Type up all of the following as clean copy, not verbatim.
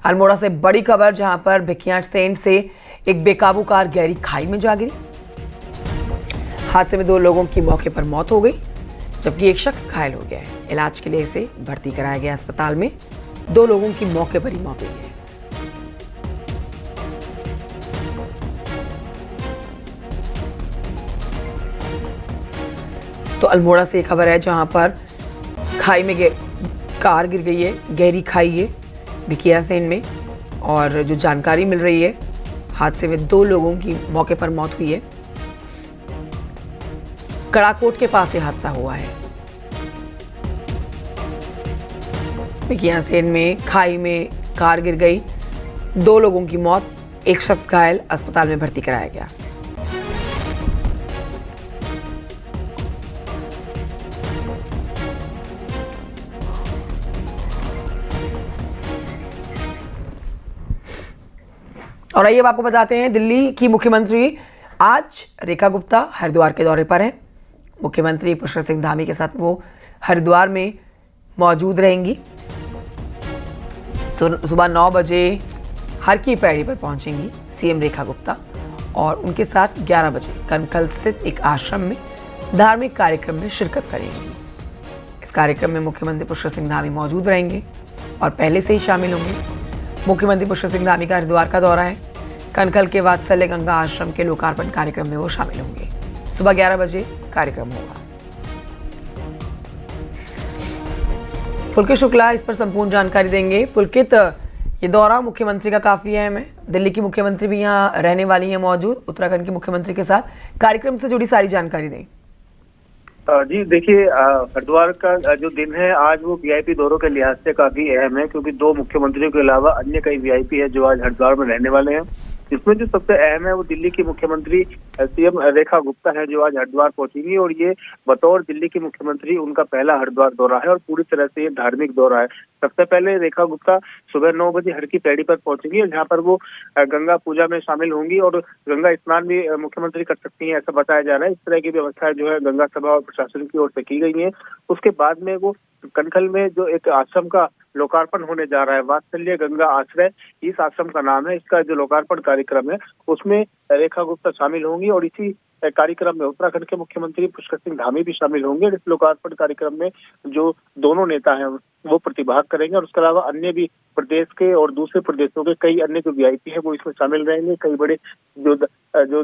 अल्मोड़ा से बड़ी खबर, जहां पर भिकियासैंण से एक बेकाबू कार गहरी खाई में जा गिरी। हादसे में 2 लोगों की मौके पर मौत हो गई, जबकि एक शख्स घायल हो गया है। इलाज के लिए इसे भर्ती कराया गया अस्पताल में। 2 लोगों की मौके पर ही मौत हुई है। तो अल्मोड़ा से एक खबर है, जहां पर खाई में कार गिर गई है, गहरी खाई है भिकियासैंण में। और जो जानकारी मिल रही है, हादसे में 2 लोगों की मौके पर मौत हुई है। कड़ाकोट के पास ये हादसा हुआ है। भिकियासैंण में खाई में कार गिर गई, 2 लोगों की मौत, एक शख्स घायल, अस्पताल में भर्ती कराया गया। और आइए अब आपको बताते हैं, दिल्ली की मुख्यमंत्री आज रेखा गुप्ता हरिद्वार के दौरे पर हैं। मुख्यमंत्री पुष्कर सिंह धामी के साथ वो हरिद्वार में मौजूद रहेंगी। सुबह 9 बजे हर की पैड़ी पर पहुंचेंगी सीएम रेखा गुप्ता और उनके साथ 11 बजे कनखल स्थित एक आश्रम में धार्मिक कार्यक्रम में शिरकत करेंगी। इस कार्यक्रम में मुख्यमंत्री पुष्कर सिंह धामी मौजूद रहेंगे और पहले से ही शामिल होंगे। मुख्यमंत्री पुष्कर सिंह धामी का हरिद्वार का दौरा है। कनखल के वात्सल्य गंगा आश्रम के लोकार्पण कार्यक्रम में वो शामिल होंगे। सुबह 11 बजे कार्यक्रम होगा। पुलकित शुक्ला इस पर संपूर्ण जानकारी देंगे। पुलकित, ये दौरा मुख्यमंत्री का काफी अहम है। दिल्ली की मुख्यमंत्री भी यहाँ रहने वाली हैं मौजूद, उत्तराखंड के मुख्यमंत्री के साथ। कार्यक्रम से जुड़ी सारी जानकारी दें। जी देखिए, हरिद्वार का जो दिन है आज वो वीआईपी दौरों के लिहाज से काफी अहम है, क्योंकि 2 मुख्यमंत्रियों के अलावा अन्य कई वीआईपी है जो आज हरिद्वार में रहने वाले हैं। इसमें जो सबसे अहम है वो दिल्ली की मुख्यमंत्री सीएम रेखा गुप्ता है, जो आज हरिद्वार पहुंचेंगी। और ये बतौर दिल्ली की मुख्यमंत्री उनका पहला हरिद्वार दौरा है और पूरी तरह से ये धार्मिक दौरा है। सबसे पहले रेखा गुप्ता सुबह 9 बजे हर की पैड़ी पर पहुंचेंगी और जहाँ पर वो गंगा पूजा में शामिल होंगी और गंगा स्नान भी मुख्यमंत्री कर सकती हैं, ऐसा बताया जा रहा है। इस तरह की व्यवस्थाएं जो है गंगा सभा और प्रशासन की ओर से की गई है। उसके बाद में वो कनखल में जो एक आश्रम का लोकार्पण होने जा रहा है, वात्सल्य गंगा आश्रय इस आश्रम का नाम है, इसका जो लोकार्पण कार्यक्रम है उसमें रेखा गुप्ता शामिल होंगी। और इसी कार्यक्रम में उत्तराखंड के मुख्यमंत्री पुष्कर सिंह धामी भी शामिल होंगे। इस लोकार्पण कार्यक्रम में जो दोनों नेता हैं वो प्रतिभाग करेंगे और उसके अलावा अन्य भी प्रदेश के और दूसरे प्रदेशों के कई अन्य जो वीआईपी है वो इसमें शामिल रहेंगे। कई बड़े जो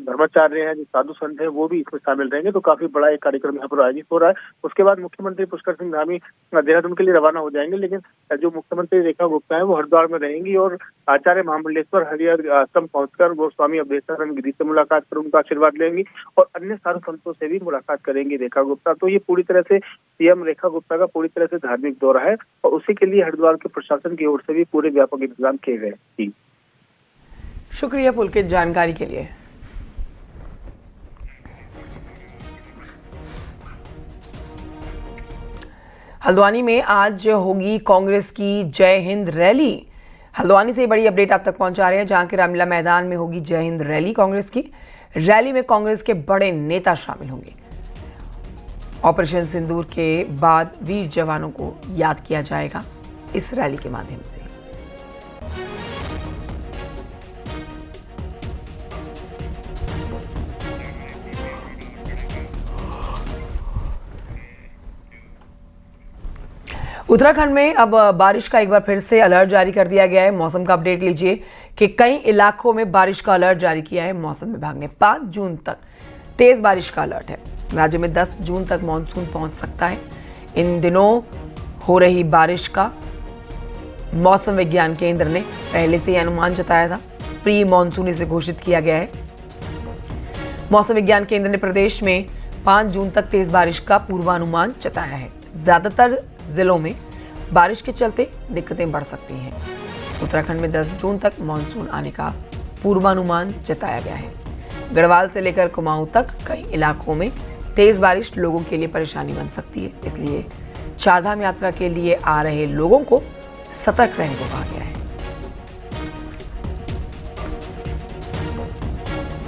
धर्माचार्य हैं, जो साधु संत हैं, वो भी इसमें शामिल रहेंगे। तो काफी बड़ा एक कार्यक्रम यहाँ पर आयोजित हो रहा है। उसके बाद मुख्यमंत्री पुष्कर सिंह धामी देहरादून के लिए रवाना हो जाएंगे, लेकिन जो मुख्यमंत्री रेखा गुप्ता है वो हरिद्वार में रहेंगी और आचार्य महामंडलेश्वर हरिहर आश्रम पहुंचकर वो स्वामी अवधेशानंद गिरी से मुलाकात कर उनका आशीर्वाद लेंगी और अन्य साधु संतों से भी मुलाकात करेंगी रेखा गुप्ता। तो ये पूरी तरह से सीएम रेखा गुप्ता का पूरी तरह से धार्मिक दौरा है और उसी के लिए हरिद्वार के प्रशासन की ओर से भी पूरे व्यापक इंतजाम किए गए। शुक्रिया पुलकित जानकारी के लिए। हल्द्वानी में आज होगी कांग्रेस की जय हिंद रैली। हल्द्वानी से बड़ी अपडेट आप तक पहुंचा रहे हैं, जहां के रामलीला मैदान में होगी जय हिंद रैली कांग्रेस की। रैली में कांग्रेस के बड़े नेता शामिल होंगे। ऑपरेशन सिंदूर के बाद वीर जवानों को याद किया जाएगा इस रैली के माध्यम से। उत्तराखंड में अब बारिश का एक बार फिर से अलर्ट जारी कर दिया गया है। मौसम का अपडेट लीजिए कि कई इलाकों में बारिश का अलर्ट जारी किया है मौसम विभाग ने। 5 जून तक तेज बारिश का अलर्ट है। राज्य में 10 जून तक मानसून पहुंच सकता है। इन दिनों हो रही बारिश का मौसम विज्ञान केंद्र ने पहले से ही अनुमान जताया था। प्री मानसून इसे घोषित किया गया है। मौसम विज्ञान केंद्र ने प्रदेश में 5 जून तक तेज बारिश का पूर्वानुमान जताया है। ज्यादातर जिलों में बारिश के चलते दिक्कतें बढ़ सकती हैं। उत्तराखंड में 10 जून तक मानसून आने का पूर्वानुमान जताया गया है। गढ़वाल से लेकर कुमाऊं तक कई इलाकों में तेज बारिश लोगों के लिए परेशानी बन सकती है, इसलिए चारधाम यात्रा के लिए आ रहे लोगों को सतर्क रहने को कहा गया है।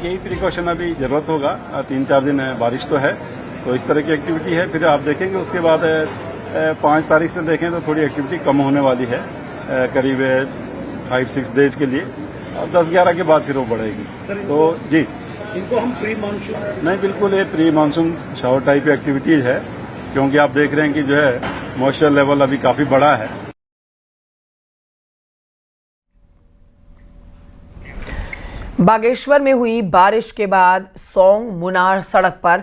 यही प्रिकॉशन अभी जरूरत होगा। 3-4 दिन बारिश तो है, तो इस तरह की एक्टिविटी है। फिर आप देखेंगे उसके बाद 5 तारीख से देखें तो थोड़ी एक्टिविटी कम होने वाली है। करीब 5-6 डेज के लिए, और 10-11 के बाद फिर वो बढ़ेगी। तो जी, इनको हम प्री मानसून नहीं, बिल्कुल ये pre monsoon shower type activities है, क्योंकि आप देख रहे हैं कि जो है मॉइस्चर लेवल अभी काफी बड़ा है। बागेश्वर में हुई बारिश के बाद सौंग मुनार सड़क पर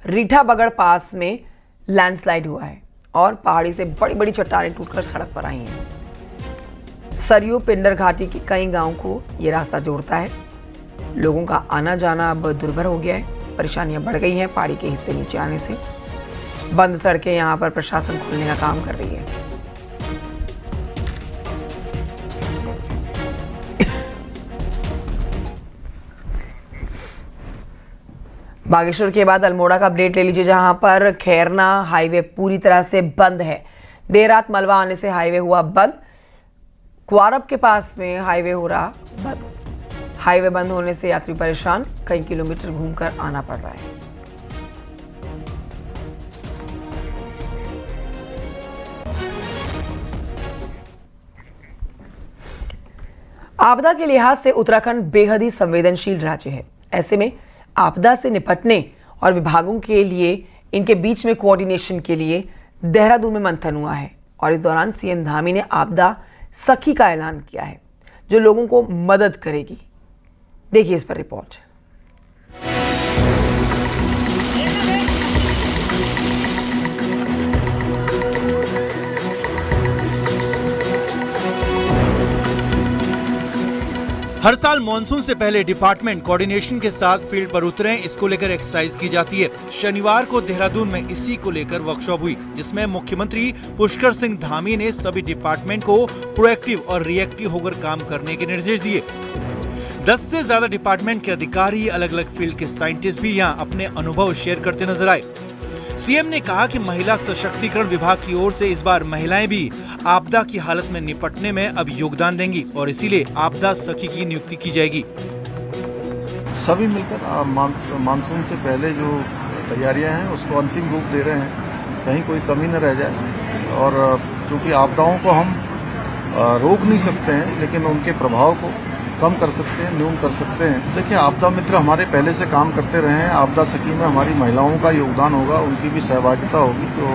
रीठा बगड़ पास में लैंडस्लाइड हुआ है और पहाड़ी से बड़ी बड़ी चट्टानें टूटकर सड़क पर आई हैं। सरयू पिंडर घाटी के कई गांवों को ये रास्ता जोड़ता है। लोगों का आना जाना अब दुर्भर हो गया है। परेशानियां बढ़ गई हैं पहाड़ी के हिस्से नीचे आने से। बंद सड़कें यहां पर प्रशासन खोलने का काम कर रही है। बागेश्वर के बाद अल्मोड़ा का अपडेट ले लीजिए, जहां पर खैरना हाईवे पूरी तरह से बंद है। देर रात मलबा आने से हाईवे हुआ बंद। क्वारब के पास में हाईवे हो रहा बंद। हाईवे बंद होने से यात्री परेशान, कई किलोमीटर घूमकर आना पड़ रहा है। आपदा के लिहाज से उत्तराखंड बेहद ही संवेदनशील राज्य है। ऐसे में आपदा से निपटने और विभागों के लिए इनके बीच में कोऑर्डिनेशन के लिए देहरादून में मंथन हुआ है और इस दौरान सीएम धामी ने आपदा सखी का ऐलान किया है, जो लोगों को मदद करेगी। देखिए इस पर रिपोर्ट। हर साल मानसून से पहले डिपार्टमेंट कोऑर्डिनेशन के साथ फील्ड पर उतरे, इसको लेकर एक्सरसाइज की जाती है। शनिवार को देहरादून में इसी को लेकर वर्कशॉप हुई, जिसमें मुख्यमंत्री पुष्कर सिंह धामी ने सभी डिपार्टमेंट को प्रोएक्टिव और रिएक्टिव होकर काम करने के निर्देश दिए। 10 से ज्यादा डिपार्टमेंट के अधिकारी, अलग अलग फील्ड के साइंटिस्ट भी यहाँ अपने अनुभव शेयर करते नजर आए। सीएम ने कहा कि महिला सशक्तिकरण विभाग की ओर से इस बार महिलाएं भी आपदा की हालत में निपटने में अब योगदान देंगी और इसीलिए आपदा सखी की नियुक्ति की जाएगी। सभी मिलकर मानसून से पहले जो तैयारियां हैं उसको अंतिम रूप दे रहे हैं, कहीं कोई कमी न रह जाए। और चूंकि आपदाओं को हम रोक नहीं सकते हैं, लेकिन उनके प्रभाव को कम कर सकते हैं, न्यून कर सकते हैं। देखिए, आपदा मित्र हमारे पहले से काम करते रहे हैं। आपदा सखी में हमारी महिलाओं का योगदान होगा, उनकी भी सहभागिता होगी, तो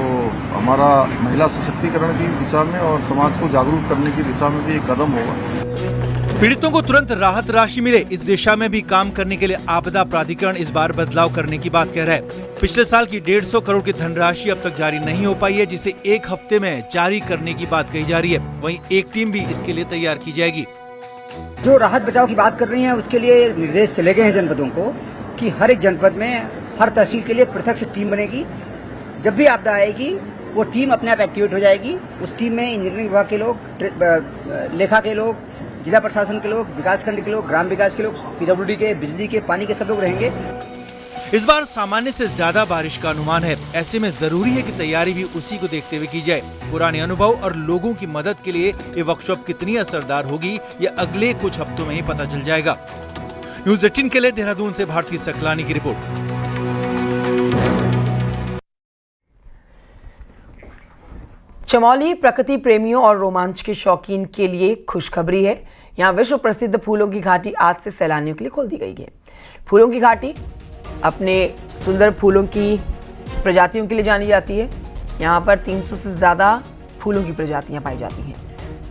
हमारा महिला सशक्तिकरण की दिशा में और समाज को जागरूक करने की दिशा में भी एक कदम होगा। पीड़ितों को तुरंत राहत राशि मिले, इस दिशा में भी काम करने के लिए आपदा प्राधिकरण इस बार बदलाव करने की बात कह रहा है। पिछले साल की 150 करोड़ की धनराशि अब तक जारी नहीं हो पाई है, जिसे 1 हफ्ते में जारी करने की बात कही जा रही है। वहीं एक टीम भी इसके लिए तैयार की जाएगी। जो राहत बचाव की बात कर रही हैं, उसके लिए निर्देश चले गए हैं जनपदों को कि हर एक जनपद में हर तहसील के लिए पृथक से टीम बनेगी। जब भी आपदा आएगी वो टीम अपने आप एक्टिवेट हो जाएगी। उस टीम में इंजीनियरिंग विभाग के लोग, लेखा के लोग, जिला प्रशासन के लोग, विकासखंड के लोग, ग्राम विकास के लोग, पीडब्ल्यूडी के, बिजली के, पानी के सब लोग रहेंगे। इस बार सामान्य से ज्यादा बारिश का अनुमान है। ऐसे में जरूरी है कि तैयारी भी उसी को देखते हुए की जाए। पुराने अनुभव और लोगों की मदद के लिए ये वर्कशॉप कितनी असरदार होगी, ये अगले कुछ हफ्तों में ही पता चल जाएगा। न्यूज़ 18 के लिए देहरादून से भारती सकलानी की रिपोर्ट। चमोली प्रकृति प्रेमियों और रोमांच के शौकीन के लिए खुशखबरी है। यहाँ विश्व प्रसिद्ध फूलों की घाटी आज से सैलानियों के लिए खोल दी गई है। फूलों की घाटी अपने सुंदर फूलों की प्रजातियों के लिए जानी जाती है। यहाँ पर 300 से ज़्यादा फूलों की प्रजातियाँ पाई जाती हैं।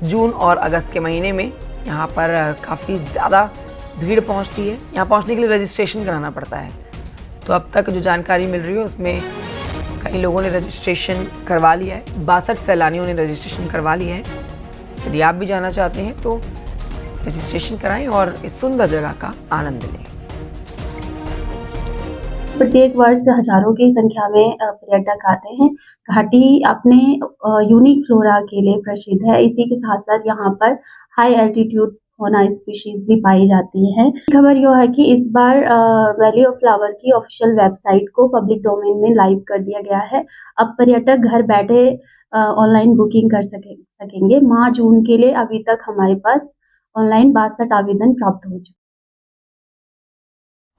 जून और अगस्त के महीने में यहाँ पर काफ़ी ज़्यादा भीड़ पहुँचती है। यहाँ पहुँचने के लिए रजिस्ट्रेशन कराना पड़ता है। तो अब तक जो जानकारी मिल रही है उसमें कई लोगों ने रजिस्ट्रेशन करवा लिया है। 62 सैलानियों ने रजिस्ट्रेशन करवा लिया है। यदि आप भी जाना चाहते हैं तो रजिस्ट्रेशन कराएं और इस सुंदर जगह का आनंद लें। प्रत्येक वर्ष हजारों की संख्या में पर्यटक आते हैं। घाटी अपने यूनिक फ्लोरा के लिए प्रसिद्ध है। इसी के साथ साथ यहाँ पर हाई एल्टीट्यूड फौना स्पीशीज भी पाई जाती है। खबर यह है कि इस बार वैली ऑफ फ्लावर की ऑफिशियल वेबसाइट को पब्लिक डोमेन में लाइव कर दिया गया है। अब पर्यटक घर बैठे ऑनलाइन बुकिंग कर सकेंगे। माह जून के लिए अभी तक हमारे पास ऑनलाइन 62 आवेदन प्राप्त हो चुके।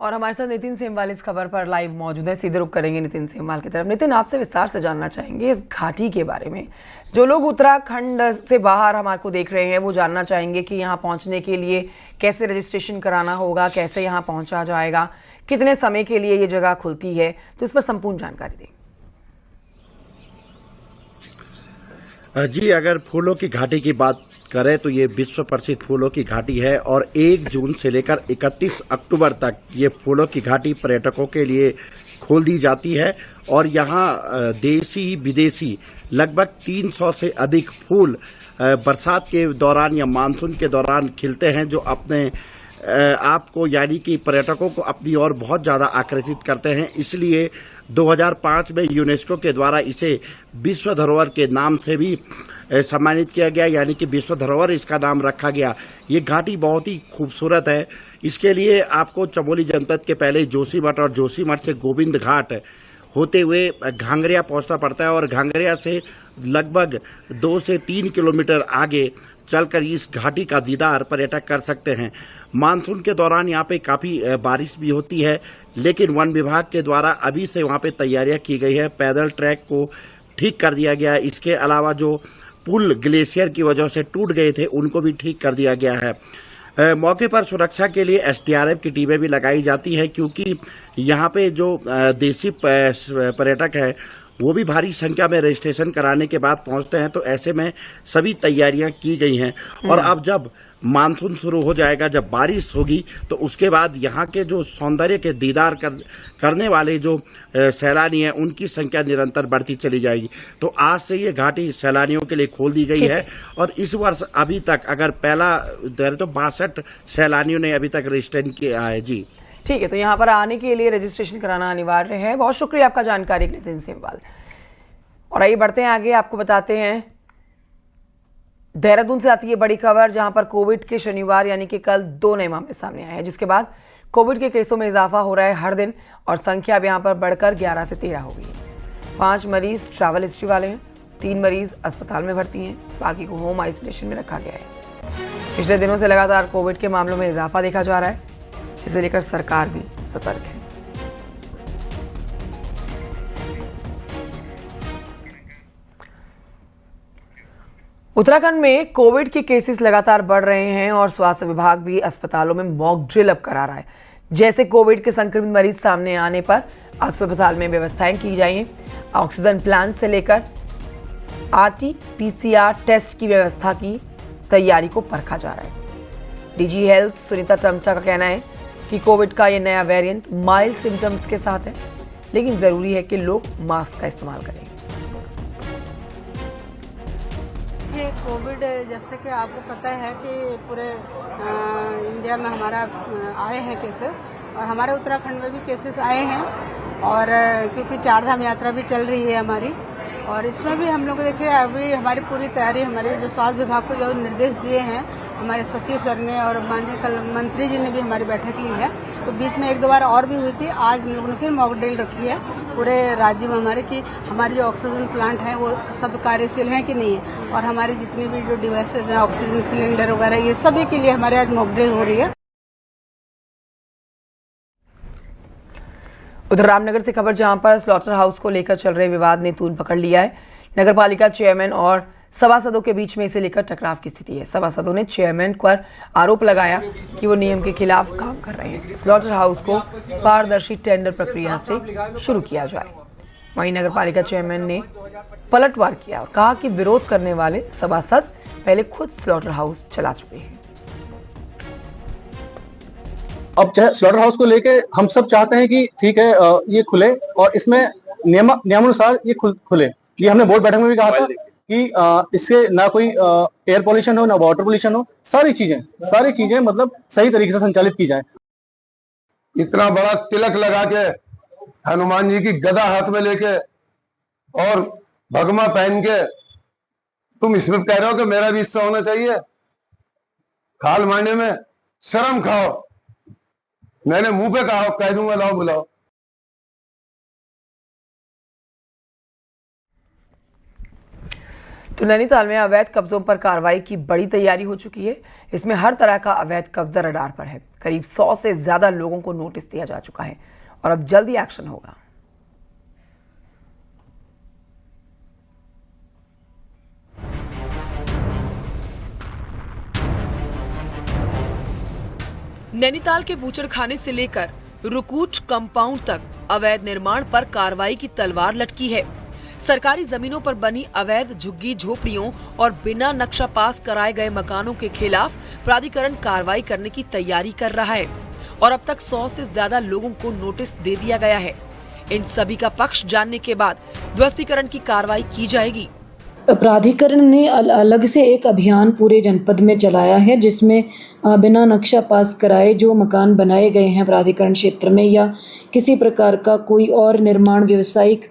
और हमारे साथ नितिन सेमवाल इस खबर पर लाइव मौजूद है। सीधे रुख करेंगे नितिन सेमवाल की तरफ। नितिन, आपसे विस्तार से जानना चाहेंगे इस घाटी के बारे में। जो लोग उत्तराखंड से बाहर हमारे को देख रहे हैं वो जानना चाहेंगे कि यहाँ पहुँचने के लिए कैसे रजिस्ट्रेशन कराना होगा, कैसे यहाँ पहुँचा जाएगा, कितने समय के लिए ये जगह खुलती है, तो इस पर संपूर्ण जानकारी दें। जी, अगर फूलों की घाटी की बात करें तो ये विश्व प्रसिद्ध फूलों की घाटी है और 1 जून से लेकर 31 अक्टूबर तक ये फूलों की घाटी पर्यटकों के लिए खोल दी जाती है। और यहाँ देसी विदेशी लगभग 300 से अधिक फूल बरसात के दौरान या मानसून के दौरान खिलते हैं, जो अपने आपको यानी कि पर्यटकों को अपनी ओर बहुत ज़्यादा आकर्षित करते हैं। इसलिए 2005 में यूनेस्को के द्वारा इसे विश्व धरोहर के नाम से भी सम्मानित किया गया, यानी कि विश्व धरोहर इसका नाम रखा गया। ये घाटी बहुत ही खूबसूरत है। इसके लिए आपको चमोली जनपद के पहले जोशीमठ और जोशीमठ से गोविंद घाट होते हुए घांगरिया पहुंचना पड़ता है और घांगरिया से लगभग 2 से 3 किलोमीटर आगे चलकर इस घाटी का दीदार पर्यटक कर सकते हैं। मानसून के दौरान यहाँ पे काफ़ी बारिश भी होती है, लेकिन वन विभाग के द्वारा अभी से वहाँ पे तैयारियाँ की गई है। पैदल ट्रैक को ठीक कर दिया गया है। इसके अलावा जो पुल ग्लेशियर की वजह से टूट गए थे उनको भी ठीक कर दिया गया है। मौके पर सुरक्षा के लिए SDRF की टीमें भी लगाई जाती है, क्योंकि यहाँ पे जो देसी पर्यटक है वो भी भारी संख्या में रजिस्ट्रेशन कराने के बाद पहुंचते हैं। तो ऐसे में सभी तैयारियां की गई हैं और अब जब मानसून शुरू हो जाएगा, जब बारिश होगी, तो उसके बाद यहाँ के जो सौंदर्य के दीदार करने वाले जो सैलानी हैं उनकी संख्या निरंतर बढ़ती चली जाएगी। तो आज से ये घाटी सैलानियों के लिए खोल दी गई है और इस वर्ष अभी तक अगर पहला दर तो 62 सैलानियों ने अभी तक रजिस्ट्रेशन किया है। जी ठीक है, तो यहाँ पर आने के लिए रजिस्ट्रेशन कराना अनिवार्य है। बहुत शुक्रिया आपका जानकारी के लिए नितिन सेमवाल। और आइए बढ़ते हैं आगे, आपको बताते हैं देहरादून से आती है बड़ी खबर, जहां पर कोविड के शनिवार यानी कि कल 2 नए मामले सामने आए हैं, जिसके बाद कोविड के केसों में इजाफा हो रहा है हर दिन और संख्या अब यहाँ पर बढ़कर 11 से 13 हो गई है। 5 मरीज ट्रैवल हिस्ट्री वाले हैं, 3 मरीज अस्पताल में भर्ती हैं, बाकी को होम आइसोलेशन में रखा गया है। पिछले दिनों से लगातार कोविड के मामलों में इजाफा देखा जा रहा है, जिसे लेकर सरकार भी सतर्क है। उत्तराखंड में कोविड के केसेस लगातार बढ़ रहे हैं और स्वास्थ्य विभाग भी अस्पतालों में मॉक ड्रिल अब करा रहा है। जैसे कोविड के संक्रमित मरीज सामने आने पर अस्पताल में व्यवस्थाएं की जाएंगी। ऑक्सीजन प्लांट से लेकर RT-PCR टेस्ट की व्यवस्था की तैयारी को परखा जा रहा है। DG हेल्थ सुनीता टमचा का कहना है कि कोविड का ये नया वेरिएंट माइल्ड सिम्टम्स के साथ है, लेकिन जरूरी है कि लोग मास्क का इस्तेमाल करें। ये कोविड जैसे कि आपको पता है कि पूरे इंडिया में हमारा आए हैं केसेस और हमारे उत्तराखंड में भी केसेस आए हैं। और क्योंकि 4 धाम यात्रा भी चल रही है हमारी, और इसमें भी हम लोग देखिए अभी हमारी पूरी तैयारी, हमारे जो स्वास्थ्य विभाग को जो निर्देश दिए हैं हमारे सचिव सर ने और माननीय कल मंत्री जी ने भी हमारी बैठक ली है। तो बीच में 1-2 बार और भी हुई थी। आज हम लोगों ने फिर मॉक ड्रिल रखी है पूरे राज्य में हमारे कि हमारी जो ऑक्सीजन प्लांट है वो सब कार्यशील हैं कि नहीं है, और हमारी जितनी भी जो डिवाइसेज हैं ऑक्सीजन सिलेंडर वगैरह ये सभी के लिए हमारे आज मॉक ड्रिल हो रही है। उधर रामनगर से खबर, जहां पर स्लॉटर हाउस को लेकर चल रहे विवाद ने तूल पकड़ लिया है। नगर पालिका चेयरमैन और सभासदों के बीच में इसे लेकर टकराव की स्थिति है। सभासदों ने चेयरमैन पर आरोप लगाया कि वो नियम के खिलाफ काम कर रहे हैं। स्लॉटर हाउस को पारदर्शी टेंडर प्रक्रिया से शुरू किया जाए। वहीं नगर पालिका चेयरमैन ने पलटवार किया और कहा कि विरोध करने वाले सभासद पहले खुद स्लॉटर हाउस चला चुके हैं। अब स्लॉटर हाउस को लेके हम सब चाहते हैं कि ठीक है ये खुले और इसमें नियमानुसार ये खुले। ये हमने बोर्ड बैठक में भी कहा था कि इससे ना कोई एयर पोल्यूशन हो ना वाटर पोल्यूशन हो, सारी चीजें मतलब सही तरीके से संचालित की जाए। इतना बड़ा तिलक लगा के हनुमान जी की गदा हाथ में लेके और भगमा पहन के तुम इसमें कह रहे हो कि मेरा भी हिस्सा होना चाहिए। खाल मायने में शर्म खाओ। मैंने मुंह पे कह दूंगा लाओ बुलाओ। तो नैनीताल में अवैध कब्जों पर कार्रवाई की बड़ी तैयारी हो चुकी है। इसमें हर तरह का अवैध कब्जा रडार पर है। करीब 100 से ज्यादा लोगों को नोटिस दिया जा चुका है और अब जल्दी एक्शन होगा। नैनीताल के बूचड़खाने से लेकर रुकूच कंपाउंड तक अवैध निर्माण पर कार्रवाई की तलवार लटकी है। सरकारी जमीनों पर बनी अवैध झुग्गी झोपड़ियों और बिना नक्शा पास कराए गए मकानों के खिलाफ प्राधिकरण कार्रवाई करने की तैयारी कर रहा है और अब तक 100 से ज्यादा लोगों को नोटिस दे दिया गया है। इन सभी का पक्ष जानने के बाद ध्वस्तीकरण की कार्रवाई की जाएगी। प्राधिकरण ने अलग से एक अभियान पूरे जनपद में चलाया है, जिसमें बिना नक्शा पास कराए जो मकान बनाए गए हैं प्राधिकरण क्षेत्र में या किसी प्रकार का कोई और निर्माण व्यावसायिक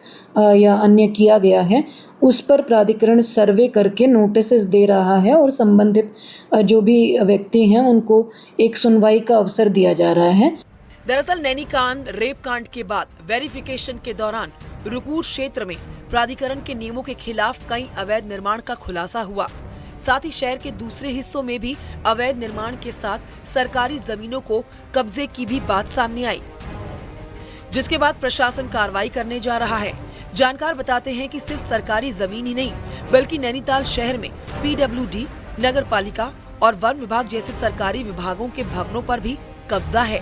या अन्य किया गया है, उस पर प्राधिकरण सर्वे करके नोटिस दे रहा है और संबंधित जो भी व्यक्ति हैं उनको एक सुनवाई का अवसर दिया जा रहा है। दरअसल नैनीकांड रेप कांड के बाद वेरिफिकेशन के दौरान रुकूच क्षेत्र में प्राधिकरण के नियमों के खिलाफ कई अवैध निर्माण का खुलासा हुआ। साथ ही शहर के दूसरे हिस्सों में भी अवैध निर्माण के साथ सरकारी जमीनों को कब्जे की भी बात सामने आई, जिसके बाद प्रशासन कार्रवाई करने जा रहा है। जानकार बताते हैं कि सिर्फ सरकारी जमीन ही नहीं बल्कि नैनीताल शहर में PWD, नगर पालिका और वन विभाग जैसे सरकारी विभागों के भवनों पर भी कब्जा है।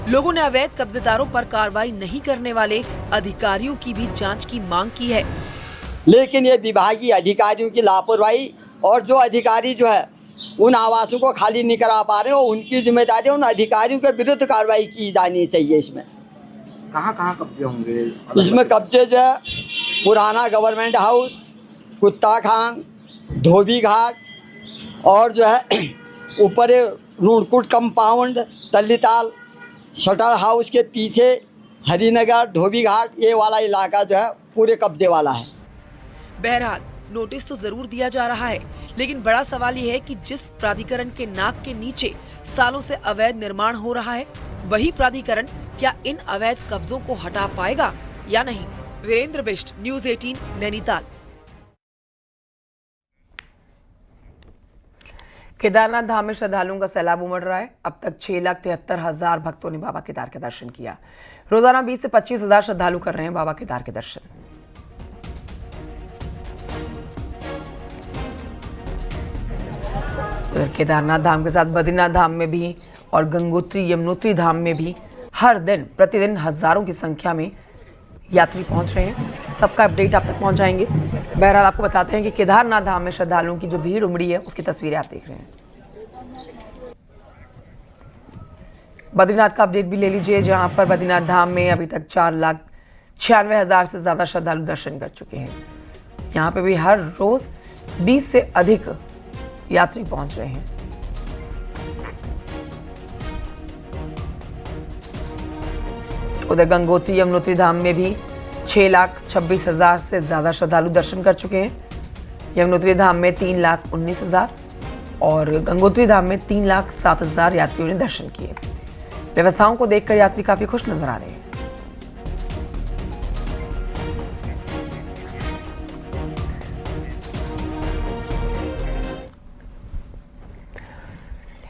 लोगों ने अवैध कब्जेदारों पर कार्रवाई नहीं करने वाले अधिकारियों की भी जांच की मांग की है। लेकिन ये विभागीय अधिकारियों की लापरवाही और जो अधिकारी जो है उन आवासों को खाली नहीं करा पा रहे हो, उनकी जिम्मेदारी, उन अधिकारियों के विरुद्ध कार्रवाई की जानी चाहिए। इसमें कहाँ कब्जे होंगे? इसमें कब्जे जो है पुराना गवर्नमेंट हाउस, कुत्ता खान, धोबी घाट और जो है ऊपर रूणकुट कंपाउंड, तल्लीताल शटर हाउस के पीछे हरिनगर, धोबी घाट, ये वाला इलाका जो है पूरे कब्जे वाला है। बहरहाल नोटिस तो जरूर दिया जा रहा है, लेकिन बड़ा सवाल ये है कि जिस प्राधिकरण के नाक के नीचे सालों से अवैध निर्माण हो रहा है, वही प्राधिकरण क्या इन अवैध कब्जों को हटा पाएगा या नहीं। वीरेंद्र बिष्ट, न्यूज़ 18, नैनीताल। केदारनाथ धाम में श्रद्धालुओं का सैलाब उमड़ रहा है। अब तक 6,73,000 भक्तों ने बाबा केदार के दर्शन किया। रोजाना 20 से 25,000 श्रद्धालु कर रहे हैं बाबा केदार के दर्शन। उधर केदारनाथ धाम के साथ बद्रीनाथ धाम में भी और गंगोत्री यमुनोत्री धाम में भी हर दिन प्रतिदिन हजारों की संख्या में यात्री पहुंच रहे हैं। सबका अपडेट आप तक पहुंचाएंगे। बहरहाल आपको बताते हैं कि केदारनाथ धाम में श्रद्धालुओं की जो भीड़ उमड़ी है उसकी तस्वीरें आप देख रहे हैं। बद्रीनाथ का अपडेट भी ले लीजिए, जहां पर बद्रीनाथ धाम में अभी तक 4,96,000 से ज्यादा श्रद्धालु दर्शन कर चुके हैं। यहाँ पे भी हर रोज 20 से अधिक यात्री पहुंच रहे हैं। उधर गंगोत्री यमुनोत्री धाम में भी 6,26,000 से ज्यादा श्रद्धालु दर्शन कर चुके हैं। यमुनोत्री धाम में 3,19,000 और गंगोत्री धाम में 3,07,000 यात्रियों ने दर्शन किए। व्यवस्थाओं को देखकर यात्री काफी खुश नजर आ रहे हैं।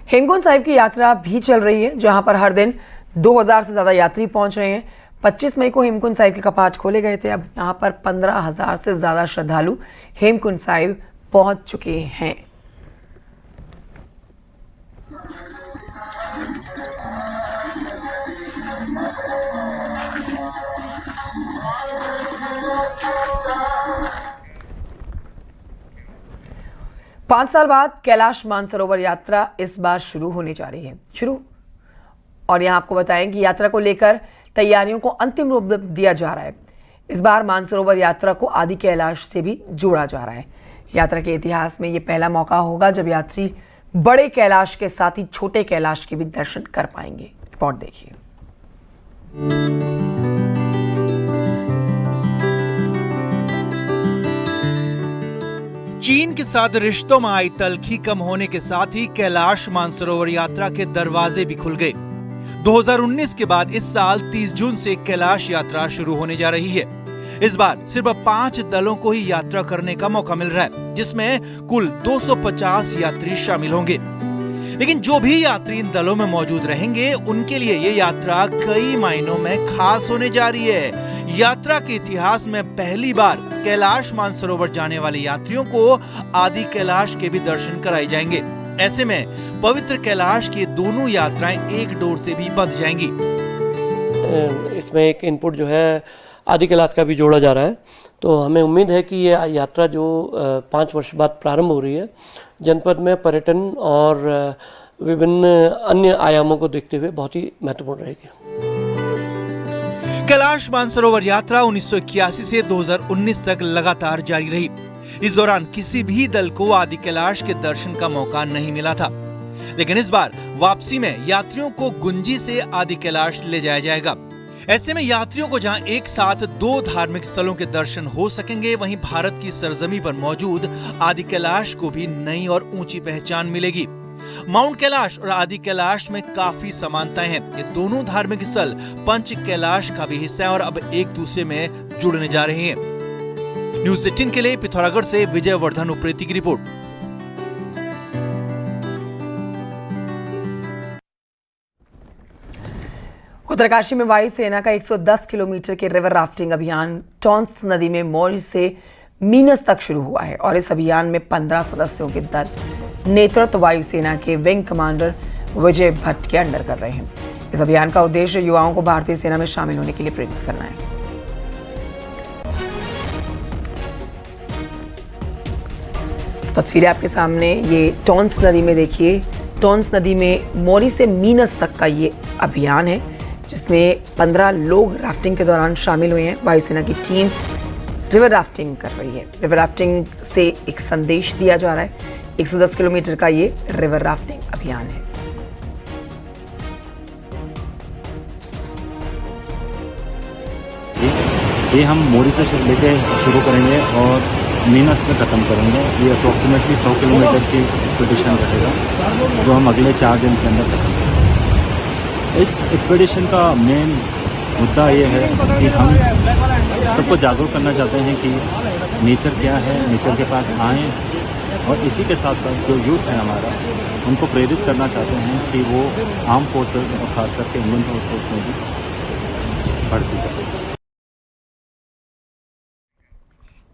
हेमकुंड साहिब की यात्रा भी चल रही है, जहां पर हर दिन 2,000 से ज्यादा यात्री पहुंच रहे हैं। 25 मई को हेमकुंड साहिब के कपाट खोले गए थे। अब यहां पर 15,000 से ज्यादा श्रद्धालु हेमकुंड साहिब पहुंच चुके हैं। पांच साल बाद कैलाश मानसरोवर यात्रा इस बार शुरू होने जा रही है। और यहां आपको बताएं कि यात्रा को लेकर तैयारियों को अंतिम रूप दिया जा रहा है। इस बार मानसरोवर यात्रा को आदि कैलाश से भी जोड़ा जा रहा है। यात्रा के इतिहास में यह पहला मौका होगा जब यात्री बड़े कैलाश के साथ ही छोटे कैलाश के भी दर्शन कर पाएंगे। रिपोर्ट देखिए। चीन के साथ रिश्तों में आई तल्खी कम होने के साथ ही कैलाश मानसरोवर यात्रा के दरवाजे भी खुल गए। 2019 के बाद इस साल 30 जून से कैलाश यात्रा शुरू होने जा रही है। इस बार सिर्फ 5 दलों को ही यात्रा करने का मौका मिल रहा है। जिसमें कुल 250 यात्री शामिल होंगे। लेकिन जो भी यात्री इन दलों में मौजूद रहेंगे, उनके लिए ये यात्रा कई मायनों में खास होने जा रही है। यात्रा के इतिहास में पहली बार कैलाश मानसरोवर जाने वाले यात्रियों को आदि कैलाश के भी दर्शन कराए जाएंगे। ऐसे में पवित्र कैलाश की दोनों यात्राएं एक डोर से भी बंध जाएंगी। इसमें एक इनपुट जो है आदि कैलाश का भी जोड़ा जा रहा है, तो हमें उम्मीद है कि ये यात्रा जो 5 वर्ष बाद प्रारंभ हो रही है, जनपद में पर्यटन और विभिन्न अन्य आयामों को देखते हुए बहुत ही महत्वपूर्ण रहेगी। कैलाश मानसरोवर यात्रा 1981 से 2019 तक लगातार जारी रही। इस दौरान किसी भी दल को आदि कैलाश के दर्शन का मौका नहीं मिला था, लेकिन इस बार वापसी में यात्रियों को गुंजी से आदि कैलाश ले जाया जाएगा। ऐसे में यात्रियों को जहां एक साथ 2 धार्मिक स्थलों के दर्शन हो सकेंगे, वहीं भारत की सरजमी पर मौजूद आदि कैलाश को भी नई और ऊंची पहचान मिलेगी। माउंट कैलाश और आदि कैलाश में काफी समानताएं हैं। ये दोनों धार्मिक स्थल पंच कैलाश का भी हिस्सा है और अब एक दूसरे में जुड़ने जा रहे हैं। न्यूज़ 18 के लिए पिथौरागढ़ से विजय वर्धन उप्रेती की रिपोर्ट। उत्तरकाशी में वायुसेना का 110 किलोमीटर के रिवर राफ्टिंग अभियान टॉन्स नदी में मौज से मीनस तक शुरू हुआ है और इस अभियान में 15 सदस्यों के दल नेतृत्व वायुसेना के विंग कमांडर विजय भट्ट के अंडर कर रहे हैं। इस अभियान का उद्देश्य युवाओं को भारतीय सेना में शामिल होने के लिए प्रेरित करना है। तस्वीरें आपके सामने, ये टॉन्स नदी में देखिए, टॉन्स नदी में मोरी से मीनस तक का ये अभियान है, जिसमें 15 लोग राफ्टिंग के दौरान शामिल हुए हैं। वायुसेना की टीम रिवर राफ्टिंग कर रही है। रिवर राफ्टिंग से एक संदेश दिया जा रहा है। 110 किलोमीटर का ये रिवर राफ्टिंग अभियान है। ये हम मोरी से लेके शुरू करेंगे और मीनस में ख़त्म करेंगे। ये अप्रॉक्सीमेटली 100 किलोमीटर की एक्सपेडिशन रहेगा, जो हम अगले 4 दिन के अंदर खत्म करेंगे। इस एक्सपेडिशन का मेन मुद्दा ये है कि हम सबको जागरूक करना चाहते हैं कि नेचर क्या है, नेचर के पास आएँ, और इसी के साथ साथ जो यूथ है हमारा, उनको प्रेरित करना चाहते हैं कि वो आर्म फोर्सेस और ख़ास करके इंडियन फोर्स में भी भर्ती करें।